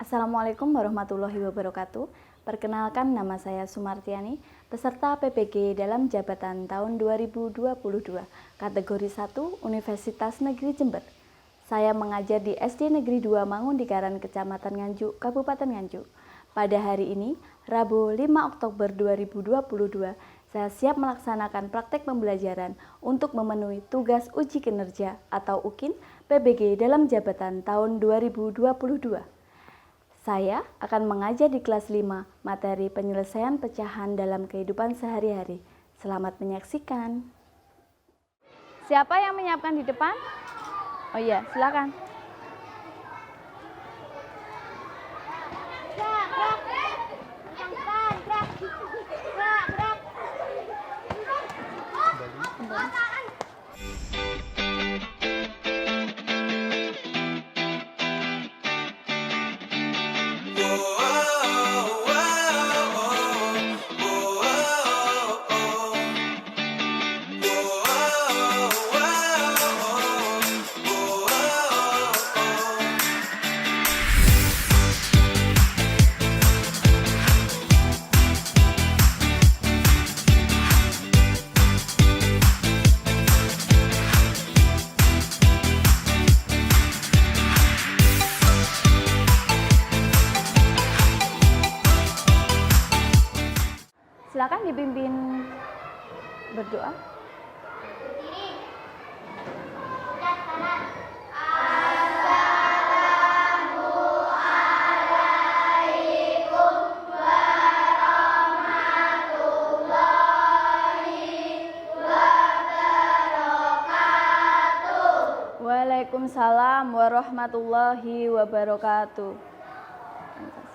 Assalamualaikum warahmatullahi wabarakatuh. Perkenalkan, nama saya Sumartiani, peserta PPG dalam jabatan tahun 2022, kategori 1 Universitas Negeri Jember. Saya mengajar di SD Negeri 2 Mangundikaran, Kecamatan Nganjuk, Kabupaten Nganjuk. Pada hari ini, Rabu 5 Oktober 2022, saya siap melaksanakan praktek pembelajaran untuk memenuhi tugas uji kinerja atau UKIN PBG dalam jabatan tahun 2022. Saya akan mengajar di kelas 5 materi penyelesaian pecahan dalam kehidupan sehari-hari. Selamat menyaksikan. Siapa yang menyiapkan di depan? Oh iya, silakan. Silakan dipimpin berdoa. Waalaikumsalam warahmatullahi wabarakatuh.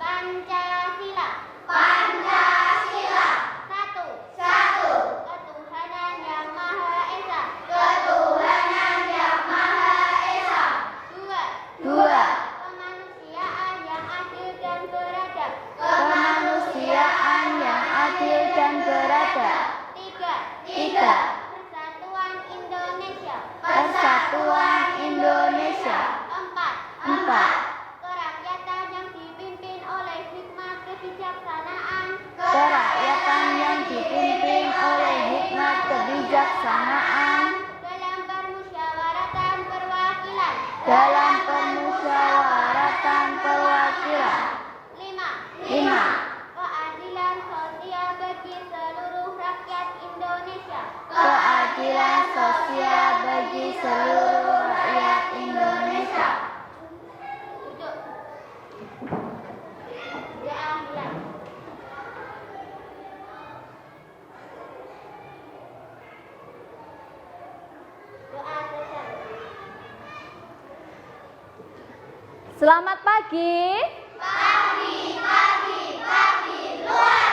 Pancasila. Pancasila. Satu. Satu. Ketuhanan yang Maha Esa. Ketuhanan yang Maha Esa. Dua. Dua. Kemanusiaan yang adil dan beradab. Kemanusiaan yang adil dan beradab. Tiga. Tiga. Persatuan Indonesia. Persatuan Indonesia. Empat. Empat. Kerakyatan yang dipimpin oleh hikmat kebijaksanaan. Kerakyatan yang dipimpin oleh hikmat kebijaksanaan Dalam permusyawaratan perwakilan. dalam permusyawaratan perwakilan. Lima. Lima. Keadilan sosial bagi seluruh rakyat Indonesia. Keadilan sosial bagi seluruh rakyat Indonesia. Duduk. Doa mulai. Doa selesai. Selamat pagi. Pagi, luar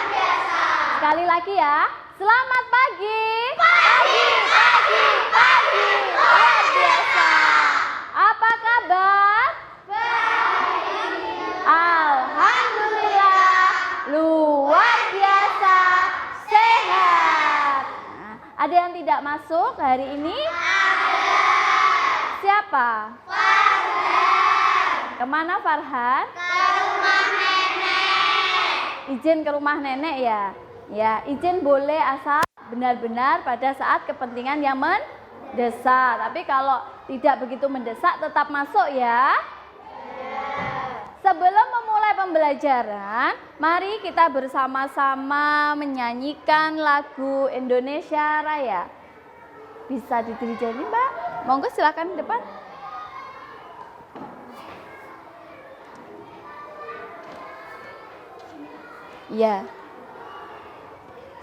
biasa. Sekali lagi ya. Selamat pagi. Luar biasa. Apa kabar? Alhamdulillah. Luar biasa. Sehat. Nah, ada yang tidak masuk hari ini? Siapa? Kemana Farhan? Izin ke rumah nenek ya. Ya, izin boleh asal benar-benar pada saat kepentingan yang mendesak. Tapi kalau tidak begitu mendesak tetap masuk ya. Sebelum memulai pembelajaran, mari kita bersama-sama menyanyikan lagu Indonesia Raya. Bisa didiri Mbak? Monggo silakan di depan. Ya.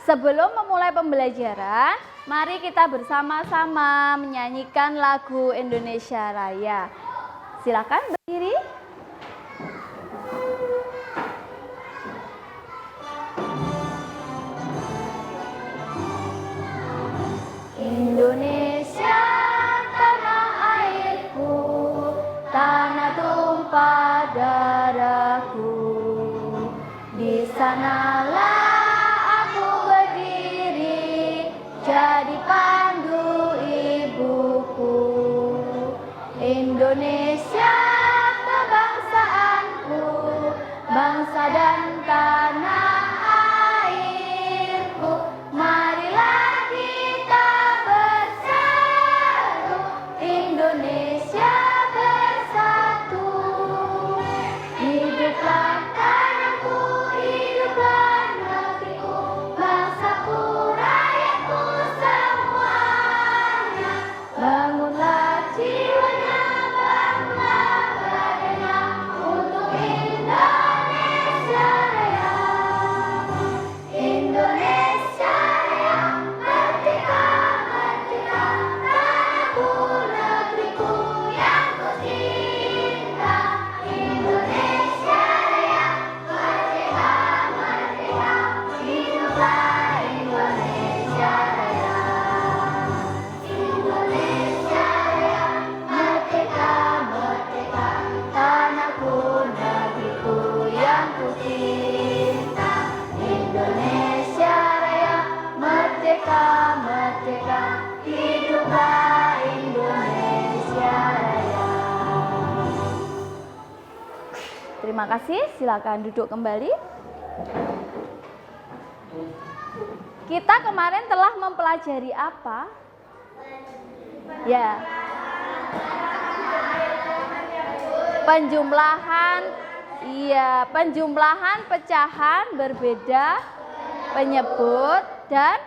Sebelum memulai pembelajaran, mari kita bersama-sama menyanyikan lagu Indonesia Raya. Silakan berdiri. Indonesia tanah airku, tanah tumpah darahku. Di sanalah aku berdiri, jadi pandu ibuku. Indonesia kebangsaanku, cinta Indonesia Raya, merdeka, merdeka, hiduplah Indonesia Raya. Terima kasih, silakan duduk kembali. Kita kemarin telah mempelajari apa? Ya. Penjumlahan, iya, penjumlahan pecahan berbeda, penyebut dan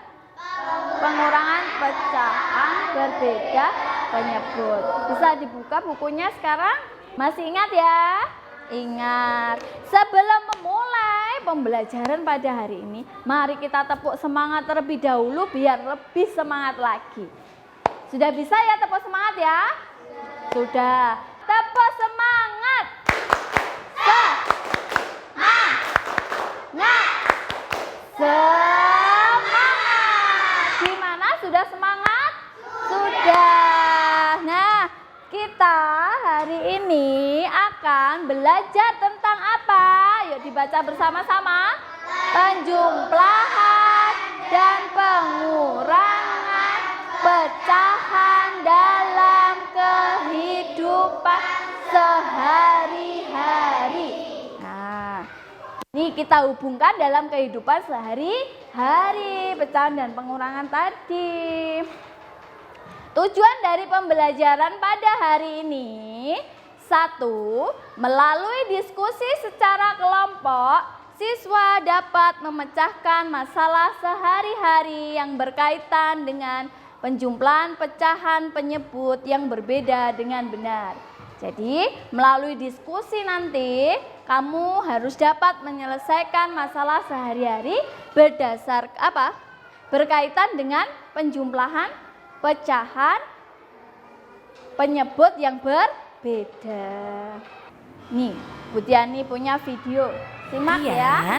pengurangan pecahan berbeda, penyebut. Bisa dibuka bukunya sekarang? Masih ingat ya? Ingat. Sebelum memulai pembelajaran pada hari ini, mari kita tepuk semangat terlebih dahulu biar lebih semangat lagi. Sudah bisa ya tepuk semangat ya? Sudah. Tepuk semangat. Semangat. Gimana? Sudah semangat? Sudah. Nah, kita hari ini akan belajar tentang apa? Yuk dibaca bersama-sama. Penjumlahan dan pengurangan pecahan dalam kehidupan sehari-hari. Nah, ini kita hubungkan dalam kehidupan sehari-hari, pecahan dan pengurangan tadi. Tujuan dari pembelajaran pada hari ini, 1. Melalui diskusi secara kelompok, siswa dapat memecahkan masalah sehari-hari yang berkaitan dengan penjumlahan pecahan penyebut yang berbeda dengan benar. Jadi, melalui diskusi nanti, kamu harus dapat menyelesaikan masalah sehari-hari berdasar apa? Berkaitan dengan penjumlahan pecahan penyebut yang berbeda. Nih, Bu Tiani punya video. Simak ya.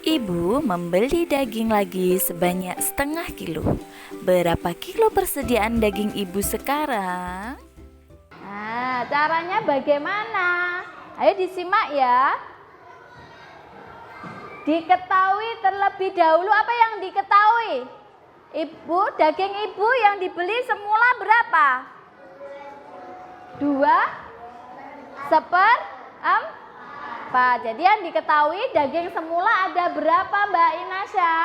Ibu membeli daging lagi sebanyak setengah kilo. Berapa kilo persediaan daging ibu sekarang? Nah, caranya bagaimana? Ayo disimak ya. Diketahui terlebih dahulu apa yang diketahui? Ibu, daging ibu yang dibeli semula berapa? 2/4. Jadi yang diketahui daging semula ada berapa Mbak Inasya?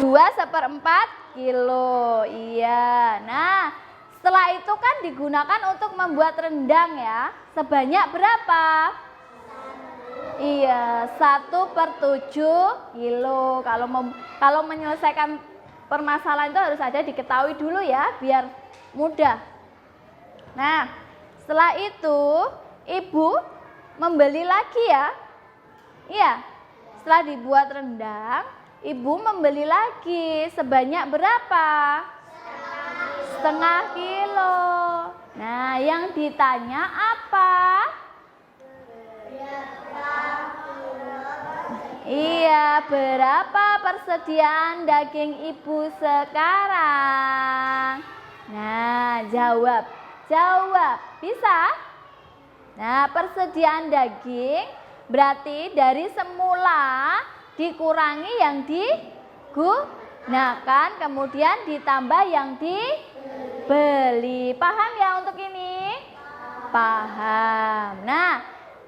2/4 kilo. Iya. Nah, setelah itu kan digunakan untuk membuat rendang ya. Sebanyak berapa? Iya, 1/7 kilo. Kalau menyelesaikan permasalahan itu harus ada diketahui dulu ya, biar mudah. Nah, setelah itu ibu membeli lagi ya. Iya, setelah dibuat rendang, ibu membeli lagi sebanyak berapa? Setengah kilo. Nah, yang ditanya apa? Iya, berapa persediaan daging ibu sekarang? Nah, jawab. Bisa? Nah, persediaan daging berarti dari semula dikurangi yang digunakan, kemudian ditambah yang dibeli. Paham ya untuk ini? Paham. Nah,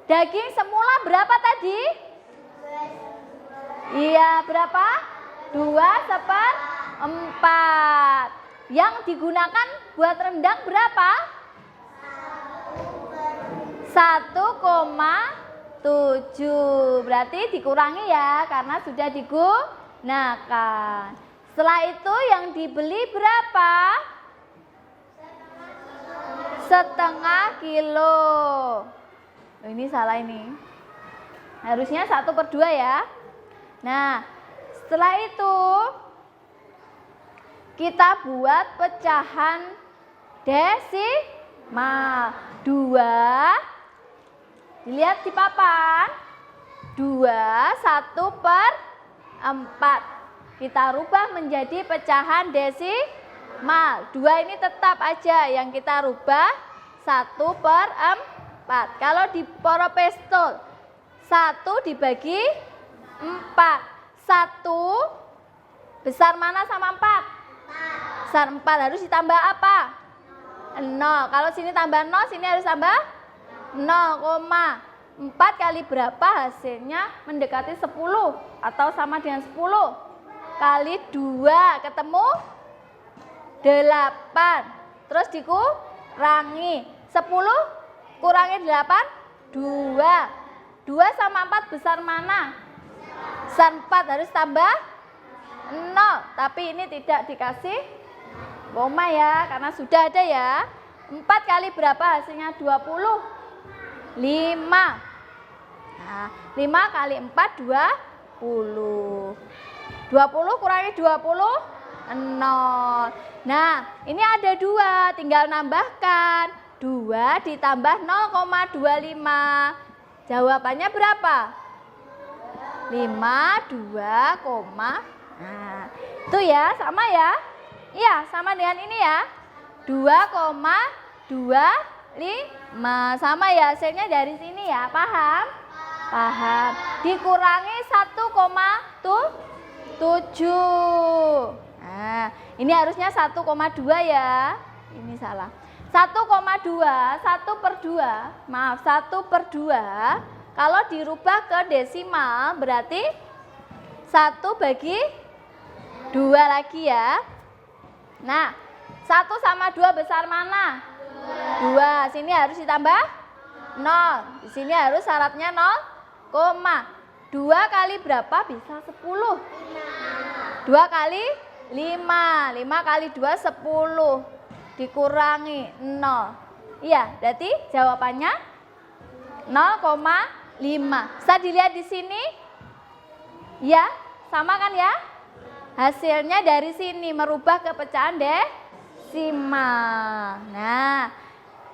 daging semula berapa tadi? Iya, berapa? 2/4. Yang digunakan buat rendang berapa? 1,7. Berarti dikurangi ya, karena sudah digunakan. Setelah itu yang dibeli berapa? Setengah kilo. Ini salah ini. Harusnya 1/2 ya. Nah, setelah itu kita buat pecahan desimal. 2, dilihat di papan. 1/4. Kita rubah menjadi pecahan desimal. 2 ini tetap aja yang kita rubah 1/4. 4. Kalau di Poropesto 1 dibagi 4. 1 besar mana sama 4? Besar 4, harus ditambah apa? 0. Kalau sini tambah 0, sini harus tambah 0,4 kali berapa hasilnya? Mendekati 10 atau sama dengan 10 kali 2 ketemu 8. Terus dikurangi 10 kurangi 8 2. 2 sama 4 besar mana? Besar 4, harus tambah 0. Tapi ini tidak dikasih koma ya, karena sudah ada ya. 4 kali berapa hasilnya? 25. Nah, 5 kali 4 20. 20 kurangi 20 0. Nah, ini ada 2, tinggal nambahkan. 2 ditambah 0,25. Jawabannya berapa? 5, 2, nah, itu ya, sama ya? Iya, sama dengan ini ya. 2,25. Sama ya hasilnya dari sini ya, paham? Paham. Dikurangi 1,7. Nah, ini harusnya 1,2 ya. Ini salah. 1,2, 1/2. Maaf, 1/2. Kalau dirubah ke desimal berarti 1 bagi 2 lagi ya. Nah, 1 sama 2 besar mana? 2. Sini harus ditambah 0. Di sini harus syaratnya 0, 2 kali berapa? Bisa 10. 2 kali 5. 5 kali 2 10. Dikurangi 0. Iya, berarti jawabannya 0,5. Bisa dilihat di sini? Ya, sama kan ya? Hasilnya dari sini merubah ke pecahan desimal. Nah,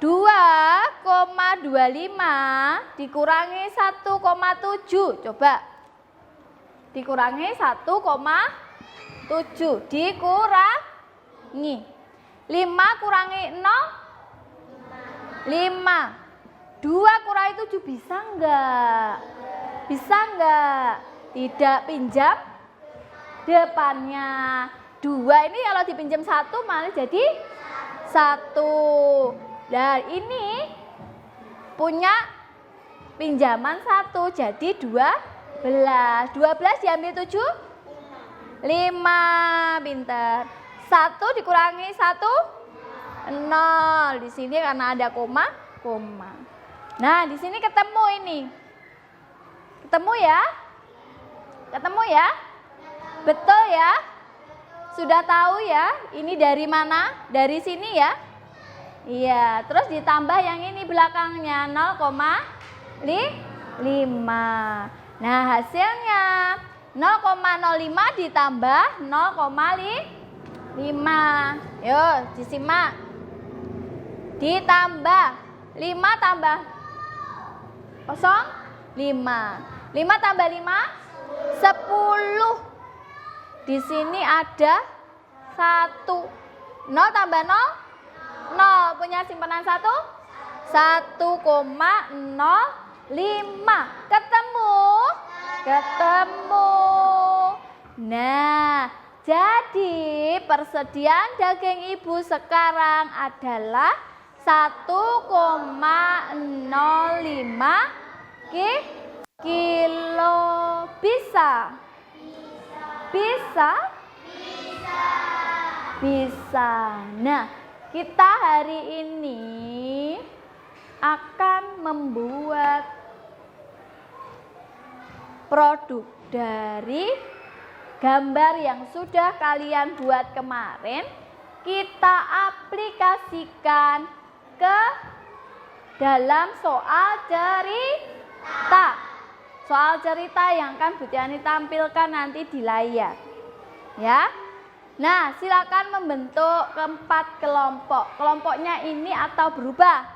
2,25 dikurangi 1,7. Coba. Dikurangi 1,7. Dikurangi. 5 kurangi 0? 5. 2 kurangi 7 bisa enggak? Bisa enggak? Tidak, pinjam depannya. 2 ini kalau dipinjam 1 malah jadi 1. Dan ini punya pinjaman 1 jadi 12. 12 diambil 7? 5. Pinter. 1 dikurangi 1? 0. Di sini karena ada koma. Nah, di sini ketemu ini. Ketemu ya? Ketemu ya? Betul ya? Sudah tahu ya? Ini dari mana? Dari sini ya? Iya, terus ditambah yang ini belakangnya 0,5. Nah, hasilnya 0,05 ditambah 0,5. Yuk, disimak. Ditambah 5 tambah 0, 5. 5 tambah 5, 10. Di sini ada 1. 0 tambah 0, 0. Punya simpanan 1? 1,05. Ketemu? Ketemu. Nah, jadi persediaan daging ibu sekarang adalah 1,05 kilo. Bisa? Bisa? Bisa. Nah, kita hari ini akan membuat produk dari gambar yang sudah kalian buat kemarin. Kita aplikasikan ke dalam soal cerita. Soal cerita yang akan Bu Tiani tampilkan nanti di layar. Ya. Nah, silakan membentuk 4 kelompok. Kelompoknya ini atau berubah?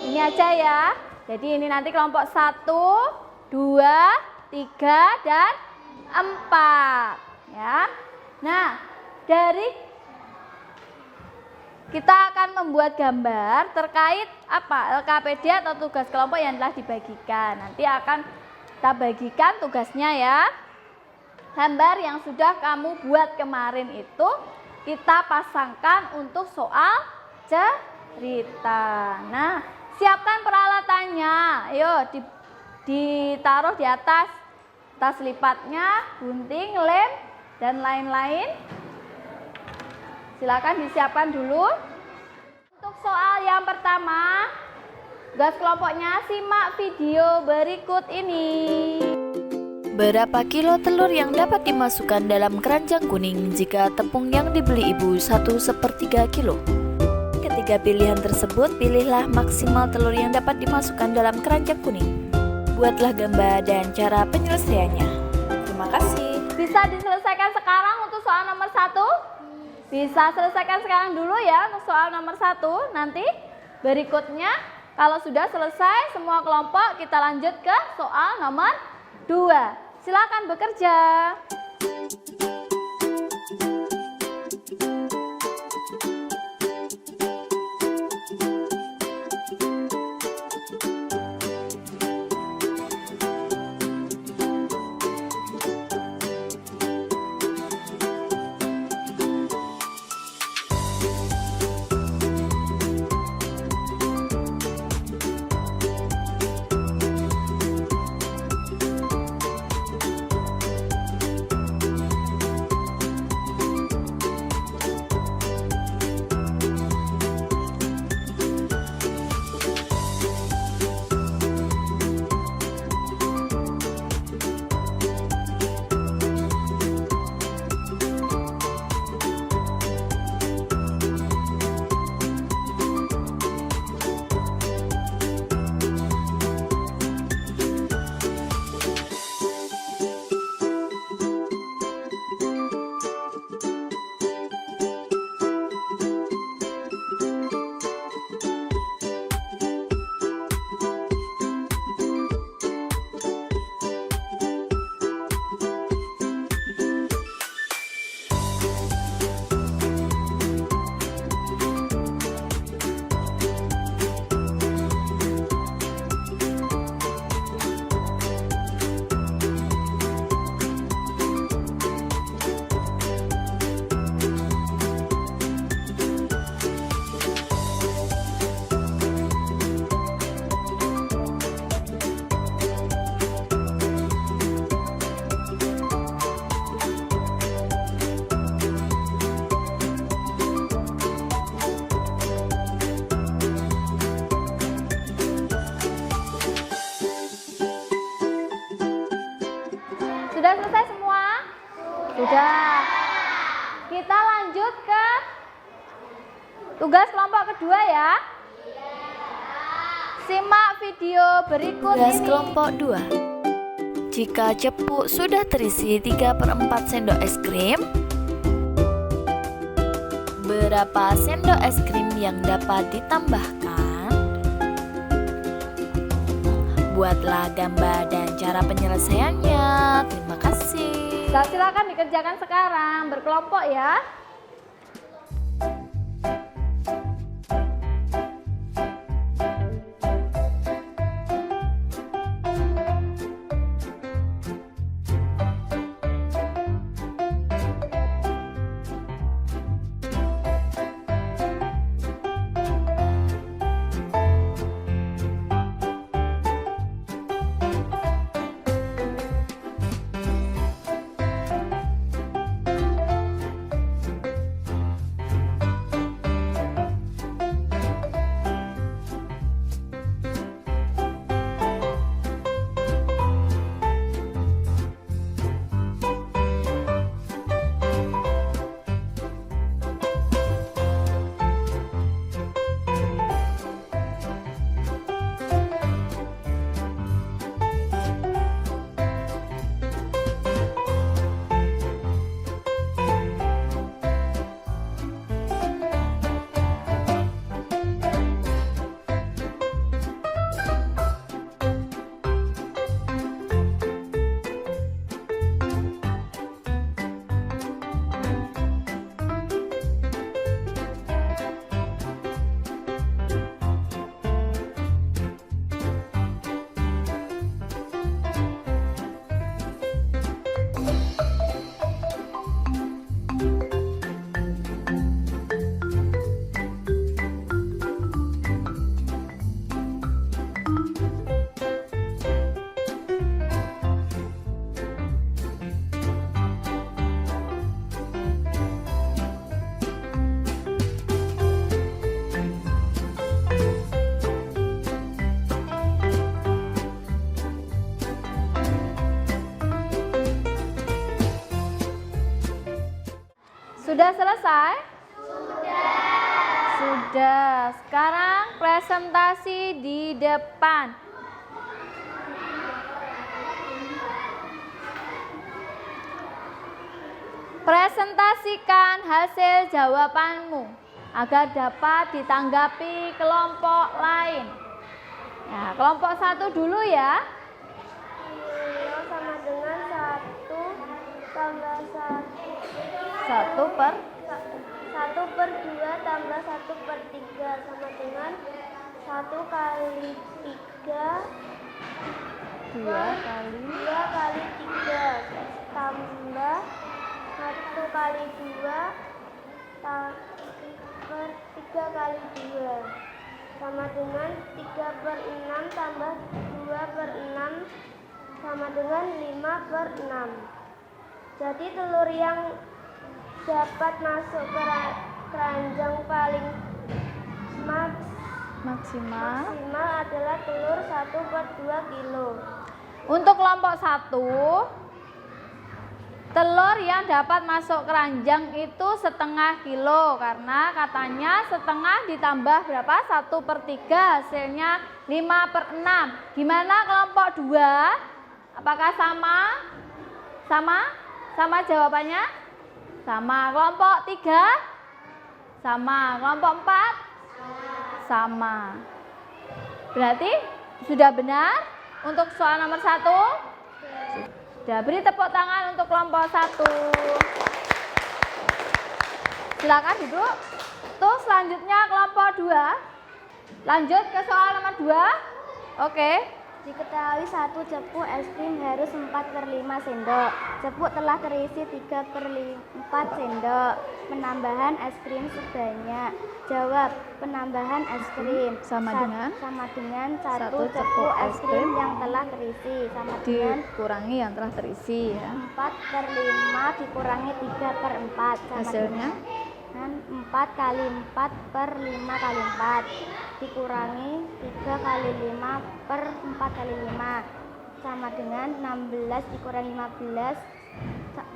Ini aja ya. Jadi ini nanti kelompok 1, 2, 3, dan 4. Ya. Nah, dari kita akan membuat gambar terkait apa LKPD atau tugas kelompok yang telah dibagikan. Nanti akan kita bagikan tugasnya ya. Gambar yang sudah kamu buat kemarin itu kita pasangkan untuk soal cerita. Nah, siapkan peralatannya. Ayo ditaruh di atas tas lipatnya, gunting, lem, dan lain-lain. Silakan disiapkan dulu. Untuk soal yang pertama, tugas kelompoknya simak video berikut ini. Berapa kilo telur yang dapat dimasukkan dalam keranjang kuning jika tepung yang dibeli ibu 1/3 kilo? Ketiga pilihan tersebut, pilihlah maksimal telur yang dapat dimasukkan dalam keranjang kuning. Buatlah gambar dan cara penyelesaiannya. Terima kasih. Bisa diselesaikan sekarang untuk soal nomor 1? Bisa selesaikan sekarang dulu ya untuk soal nomor 1. Nanti berikutnya kalau sudah selesai semua kelompok kita lanjut ke soal nomor 2. Silakan bekerja. Sudah selesai semua? Sudah. Kita lanjut ke tugas kelompok kedua ya. Simak video berikut Tugas ini. kelompok 2. Jika cepuk sudah terisi 3/4 sendok es krim, berapa sendok es krim yang dapat ditambahkan? Buatlah gambar dan cara penyelesaiannya. Terima kasih. Silakan dikerjakan sekarang, berkelompok ya. Sudah selesai? Sudah. Sekarang presentasi di depan. Presentasikan hasil jawabanmu agar dapat ditanggapi kelompok lain. Nah, kelompok 1 dulu ya. 0 sama dengan 1 tambah 1. 1 per 1 per 2 tambah 1 per 3 sama dengan 1 kali 3 2 kali 2 kali 3 tambah 1 kali 2 per 3 kali 2 sama dengan 3 per 6 tambah 2 per 6 sama dengan 5 per 6. Jadi telur yang dapat masuk ke keranjang paling maksimal. maksimal adalah telur 1 per 2 kilo. Untuk kelompok 1, telur yang dapat masuk keranjang itu setengah kilo, karena katanya setengah ditambah berapa? 1 per 3 hasilnya 5 per 6. Gimana kelompok 2? Apakah sama? Sama jawabannya? Sama. Kelompok 3? Sama. Kelompok 4? Sama. Berarti sudah benar untuk soal nomor 1? Sudah. Beri tepuk tangan untuk kelompok 1. Silakan duduk. Tuh selanjutnya kelompok 2. Lanjut ke soal nomor 2. Oke. Diketahui satu cepuk es krim harus 4 per 5 sendok. Cepuk telah terisi 3 per 4 sendok. Penambahan es krim sebanyak. Jawab, penambahan es krim Sama dengan? Sama dengan Satu 1 cepuk cepuk es es krim yang telah terisi. Sama dengan Dikurangi yang telah terisi ya. 4 per 5 dikurangi 3 per 4. Sama Hasilnya? dengan 4 kali 4 per 5 kali 4 dikurangi 3 kali 5 per 4 kali 5 sama dengan 16 dikurangi 15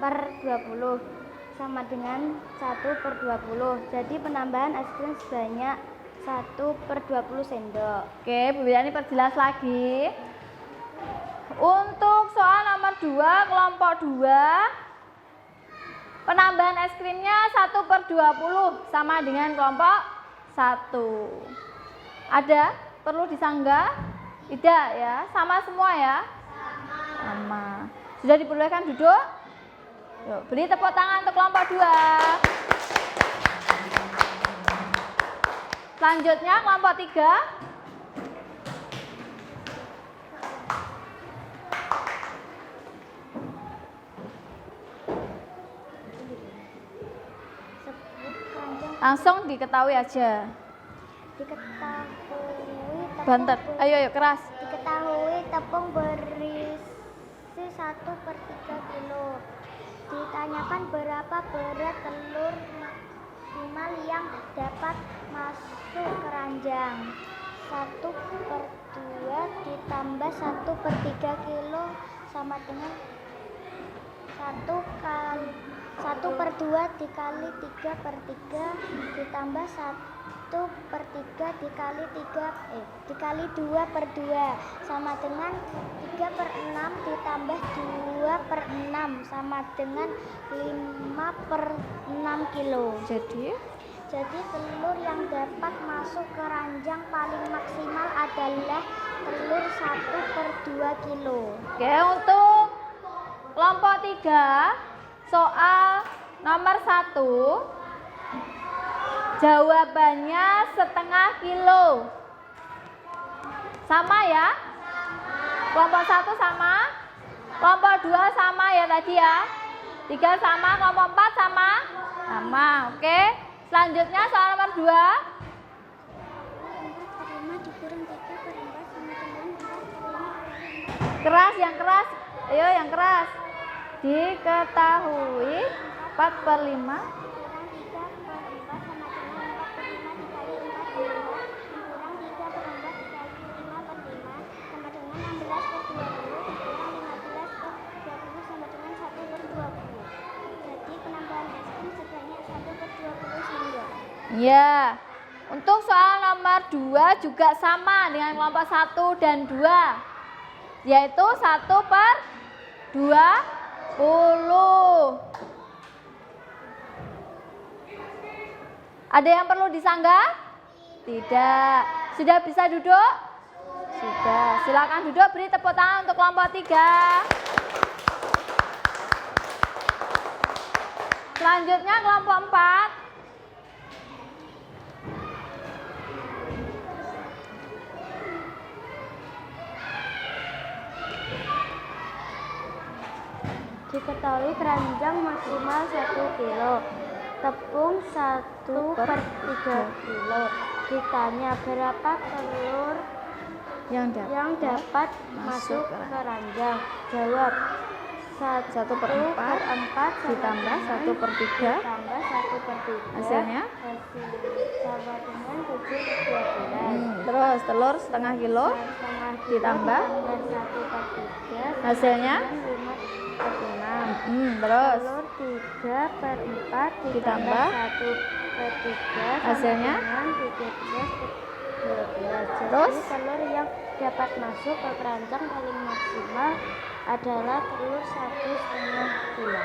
per 20 sama dengan 1 per 20. Jadi penambahan es krim sebanyak 1 per 20 sendok. Oke, Bu Yani perjelas lagi. Untuk soal nomor 2, kelompok 2, penambahan es krimnya 1 per 20 sama dengan kelompok 1. Ada? Perlu disanggah? Tidak ya? Sama semua ya? Sama. Sudah diperbolehkan duduk? Yuk, beri tepuk tangan untuk kelompok 2. Selanjutnya kelompok 3. Langsung diketahui aja. Bantet. Ayo keras. Diketahui tepung berisi 1 per 3 kilo. Ditanyakan berapa berat telur maksimal yang dapat masuk keranjang. 1 per 2 ditambah 1 per 3 kilo sama dengan 1 per 2 dikali 3 per 3 ditambah 1 per 3 dikali 2 per 2 sama dengan 3 per 6 ditambah 2 per 6 sama dengan 5 per 6 kilo. Jadi telur yang dapat masuk ke keranjang paling maksimal adalah telur 1 per 2 kilo. Oke, untuk kelompok 3, soal nomor 1, jawabannya setengah kilo. Sama ya? Kelompok 1 sama? Kelompok 2 sama ya tadi ya? 3 sama, kelompok 4 sama? Sama, oke. Selanjutnya soal nomor 2. Keras, yang keras. Ayo yang keras. Diketahui 4 per 5. Jadi penambahan es krim sebanyak 1 Ya. Untuk soal nomor 2 juga sama dengan kelompok 1 dan 2. Yaitu 1/20. Ada yang perlu disanggah? Tidak. Sudah bisa duduk? Sudah. Silakan duduk, beri tepuk tangan untuk kelompok 3. Selanjutnya kelompok 4. Diketahui keranjang maksimal 1 kilo, tepung 1/3 kilo. Ditanya berapa telur Yang yang dapat masuk ke keranjang? Jawab 1/4 ditambah 1/3. ditambah 1/3. Hasilnya? Sama dengan 7/12. Terus telur setengah kilo ditambah 1/3. hasilnya? 5/6. Terus Telur 3/4 ditambah 1/3 hasilnya? dengan 17/12. Terus? Jadi telur yang dapat masuk ke keranjang paling maksimal adalah telur 1,5 kilo.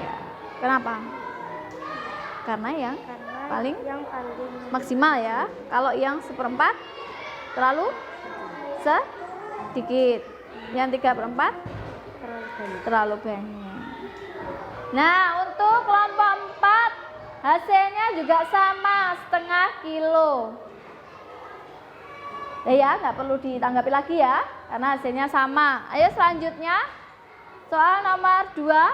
ya. Kenapa? Karena yang Karena Paling? yang paling maksimal ya. Kalau yang 1/4 terlalu sedikit. Yang 3/4 terlalu banyak. terlalu banyak. Nah, untuk kelompok 4 hasilnya juga sama, setengah kilo. Ya, nggak perlu ditanggapi lagi ya, karena hasilnya sama. Ayo selanjutnya, soal nomor 2.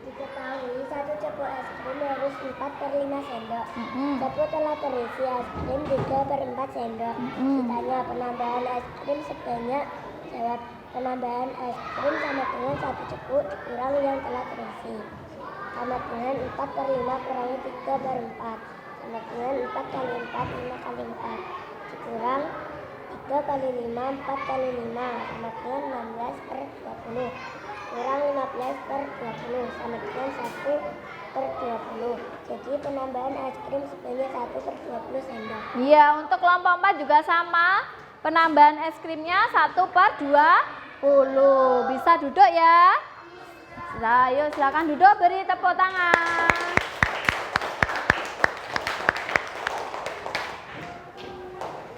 Diketahui 1 cepuk es krim harus 4/5 sendok. Mm-mm. Cepuk telah terisi es krim 3/4 sendok. Ditanya penambahan es krim sebanyak, jawab penambahan es krim sama dengan 1 cepuk dikurang yang telah terisi. Sama dengan 4/5 kurangi 3/4. Sama dengan 4 kali 4, 5 kali 4. Dikurang 3 kali 5, 4 kali 5. Sama dengan 16/20. Kurang 15/20 sama dengan 1/20. Jadi penambahan es krim sebanyak 1/20 sendok. Iya, untuk kelompok 4 juga sama. Penambahan es krimnya 1/20. Bisa duduk ya. Nah, ayo silakan duduk, beri tepuk tangan.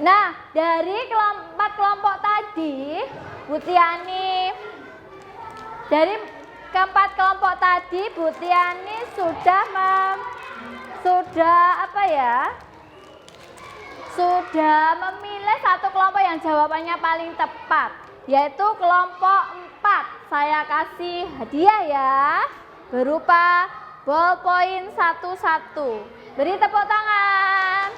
Nah, dari kelompok tadi, Bu Tiani, dari keempat kelompok tadi, Bu Tiani sudah memilih satu kelompok yang jawabannya paling tepat, yaitu kelompok 4. Saya kasih hadiah ya, berupa ballpoint 1. Beri tepuk tangan.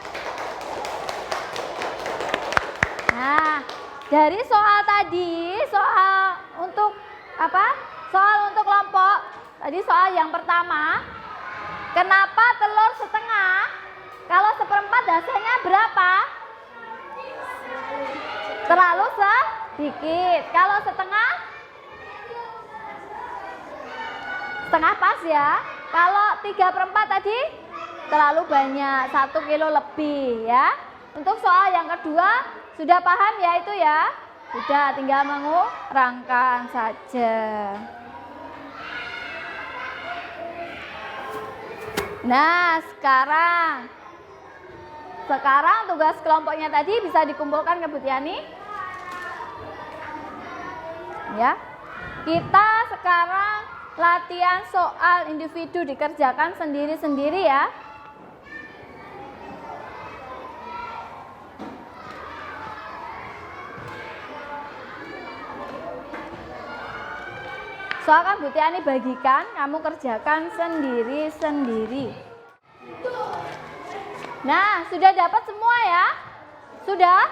Nah, dari soal tadi, soal untuk kelompok tadi, soal yang pertama, kenapa telur setengah? Kalau 1/4 hasilnya berapa? Terlalu sedikit. Kalau setengah pas ya. Kalau 3/4 tadi terlalu banyak, 1 kilo lebih ya. Untuk soal yang kedua sudah paham ya itu ya? Sudah, tinggal mengurangkan saja. Nah, sekarang tugas kelompoknya tadi bisa dikumpulkan ke Bu Tiani. Ya. Kita sekarang latihan soal individu dikerjakan sendiri-sendiri ya. Soal kan Bu Tiani bagikan, kamu kerjakan sendiri-sendiri. Nah, sudah dapat semua ya? Sudah?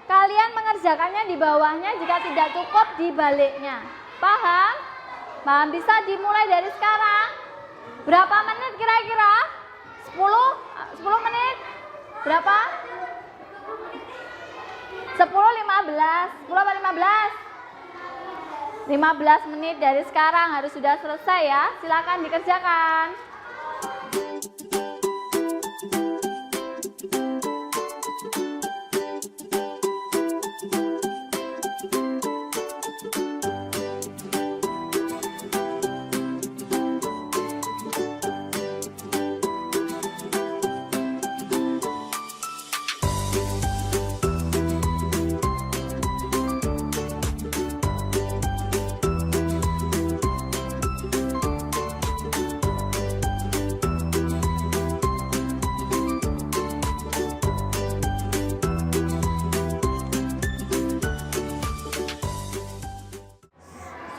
Kalian mengerjakannya di bawahnya, jika tidak cukup di baliknya. Paham? Paham, bisa dimulai dari sekarang. Berapa menit kira-kira? 10 menit? Berapa? 10 apa 15? 15 menit dari sekarang harus sudah selesai ya. Silakan dikerjakan.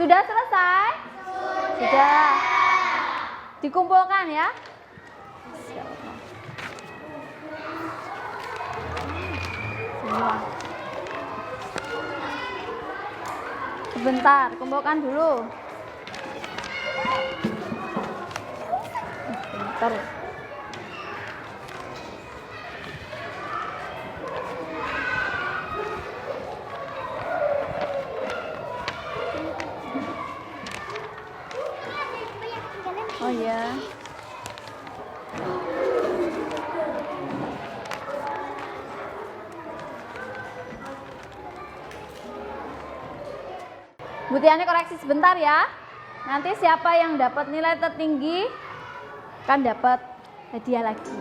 Sudah selesai? Sudah. Dikumpulkan ya. Semua. Sebentar, kumpulkan dulu. Bentar. Oh ya. Bu Tiani koreksi sebentar ya. Nanti siapa yang dapat nilai tertinggi kan dapat hadiah lagi.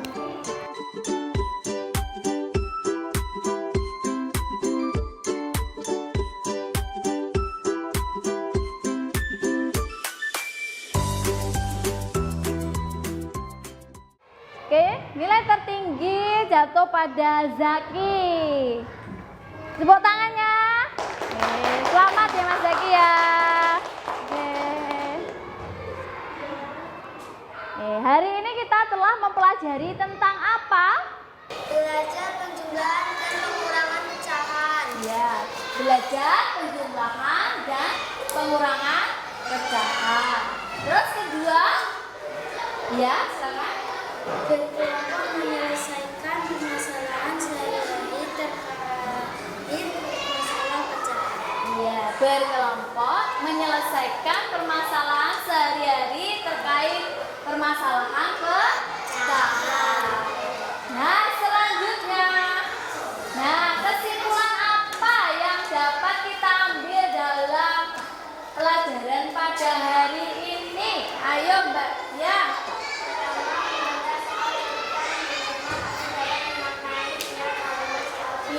Oke, nilai tertinggi jatuh pada Zaki. Tepuk tangannya. Oke, selamat ya Mas Zaki ya. Oke. Hari ini kita telah mempelajari tentang apa? Belajar penjumlahan dan pengurangan pecahan. Ya, belajar penjumlahan dan pengurangan pecahan. Terus kedua, ya silakan. Berkelompok menyelesaikan permasalahan sehari-hari terkait masalah pecahan. Iya, berkelompok menyelesaikan permasalahan sehari-hari terkait permasalahan pecahan. Nah, selanjutnya. Nah, kesimpulan apa yang dapat kita ambil dalam pelajaran pada hari ini? Ayo Mbak ya.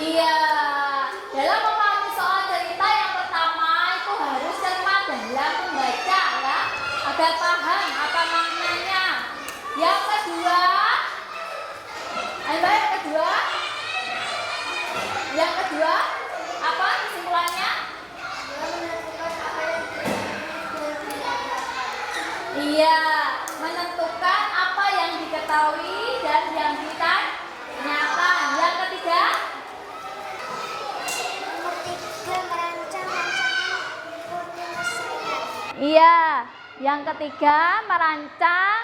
Iya, dalam memahami soal cerita yang pertama itu harus cermat dalam membaca ya, agar paham apa maknanya. Yang kedua, yang kedua, apa kesimpulannya? Iya, menentukan apa yang diketahui dan yang ditanyakan. Yang ketiga, Merancang rancangan penyelesaian. iya, yang ketiga merancang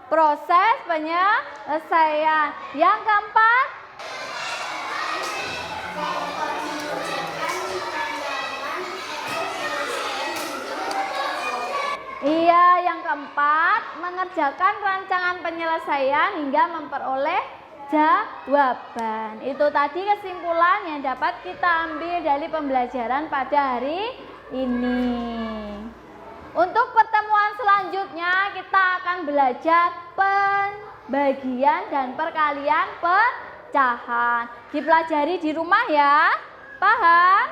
proses penyelesaian. Yang keempat, iya, yang keempat mengerjakan rancangan penyelesaian hingga memperoleh jawaban. Itu tadi kesimpulan yang dapat kita ambil dari pembelajaran pada hari ini. Untuk pertemuan selanjutnya kita akan belajar pembagian dan perkalian pecahan. Dipelajari di rumah ya. Paham?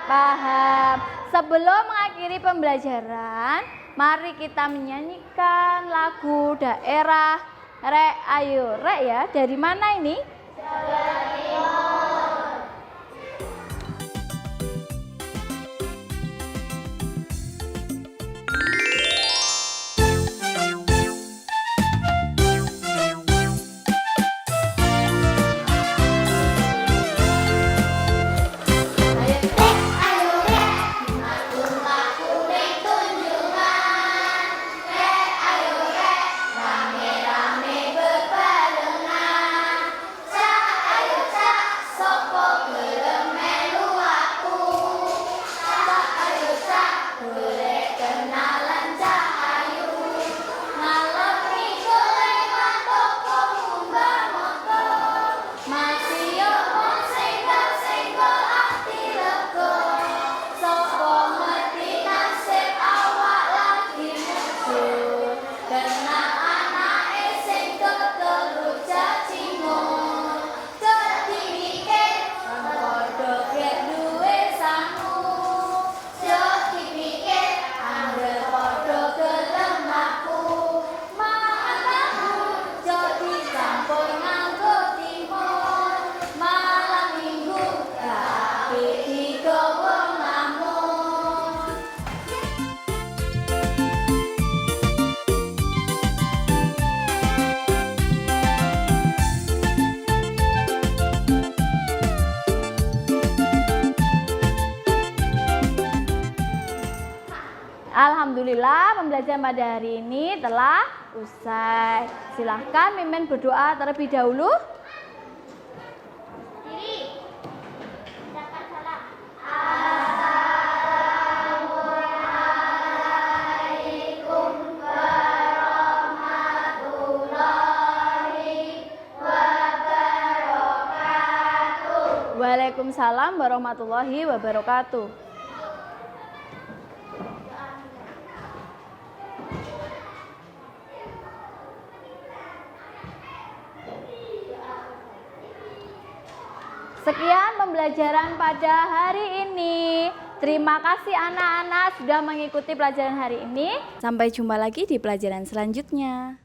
Paham. Sebelum mengakhiri pembelajaran, mari kita menyanyikan lagu daerah Rek Ayo Rek ya. Dari mana ini? Rame-rame berbarengan, cak ayo cak, Alhamdulillah pembelajaran pada hari ini telah usai. Silahkan Mimin berdoa terlebih dahulu. Waalaikumsalam warahmatullahi wabarakatuh. Sekian pembelajaran pada hari ini. Terima kasih anak-anak sudah mengikuti pelajaran hari ini. Sampai jumpa lagi di pelajaran selanjutnya.